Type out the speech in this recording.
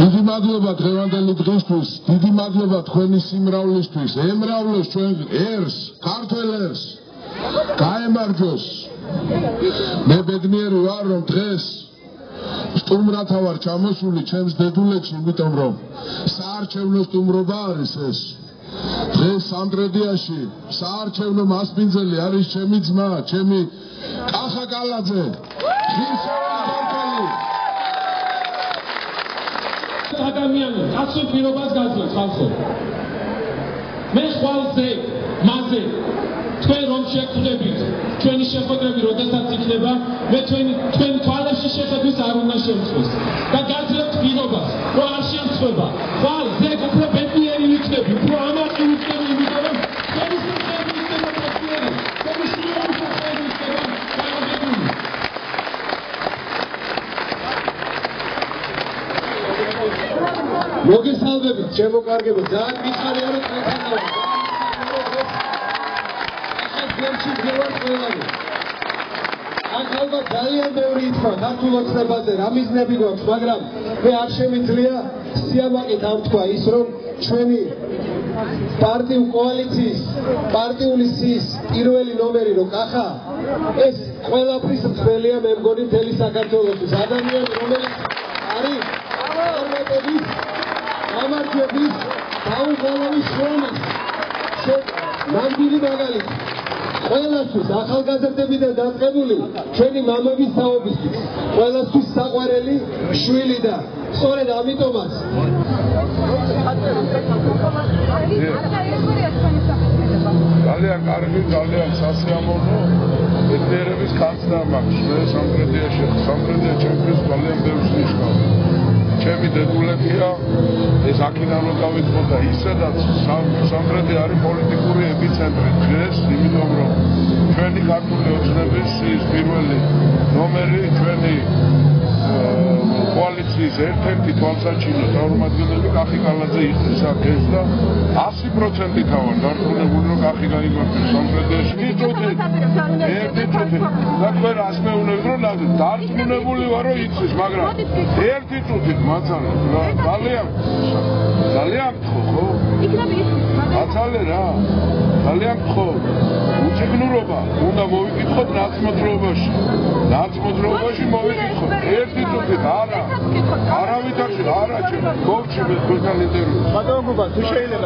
დიდი მადლობა დღევანდელი დღისთვის, დიდი მადლობა თქვენი სიმრავლისთვის. ემრავლოს ჩვენ ერს, ქართველ ერს. გაემარჯოს. მე ბედნიერი ვარ, რომ დღეს სტუმრათა ვარ ჩამოსული ჩემს დედულეთში, იმიტომ რომ საარჩევნო სტუმრობა არის ეს. დღეს სამტრედიაში საარჩევნო მასპინძელი არის ჩემი ძმა, ჩემი კახა კალაძე. ადამიანი კაცო პირობას გაძლევს ხალხო. მე ხვალზე, მასზე თქვენ რომ შეგხვდებით, ჩვენი შეხვედრები როდესაც იქნება, მე თქვენ თვალებში შეხედვის არ უნდა შემწვეს და გაძლევთ პირობას, რომ არ შემწვება. ხვალზე უფრო ბედნიერი ვიქნები, უფრო ამაყი ვიქნები, იმიტომ რომ თქვენი სამხედრო იქნება ბედნიერი, თქვენი შრომის სამხედრო იქნება გამაგებული. მოგესალმებით, ჩემო კარგებო, ძალიან მიხარია რომ თქვენთან ვარ. ახალმა ძალიან ბევრი ითქვა ქართულ ოცნებაზე, რა მიზნები გვაქვს, მაგრამ მე არ შემიძლია სიამაყით ამთქვა ის, რომ ჩვენი პარტიულ კოალიციის, პარტიული სიის პირველი ნომერი რო კახა, ეს ყველაფრის მცველია მე მგონი მთელი საქართველოსთვის. ადამიანი, რომელიც არის წარმატების, გამარჯვების, დაუღალავი შრომის ნამდვილი მაგალითი. ყველასთვის ახალგაზრდებიდან დაწყებული ჩვენი მამების თაობისთვის, ყველასთვის საყვარელი შვილი და სწორედ ამიტომაც ძალიან კარგი, ძალიან სასიამოვნო ბედნიერების განცდა მაქვს. მე სამტრედია ჩემთვის ძალიან ბევრს ნიშნავს. ჩემი დედულეთია, ეს აქედან რო დავიწყოთ, ისედაც სამტრედია არის პოლიტიკური ეპიცენტრი დღეს, იმიტომ რომ ჩვენი ქართული ოცნების პირველი ნომერი, ჩვენი კოალიციის ერთ-ერთი თვალსაჩინო წარმომადგენელი კახი კალაძე იხდის აქ ეს და 100%-ით ვარ დარწმუნებული, რომ კახი გაიგონებს სამტრედიაში. ერთი წუთი და თქვენ რას მეუბნებით, რომ დარწმუნებული ვარ, რომ იცის, მაგრამ ერთი წუთით მაცალე ძალიან გთხოვ, ხო? მაცალე რა, ძალიან გთხოვ. უციგნურობა უნდა მოვიკითხოთ ნაცმოძრაობაში მოვიკითხოთ. ერთი წუთით არა, არავითარში არა ჩემ გოგჩი მე თქვენთან ინტერვიუს. ბატონო, თუ შეიძლება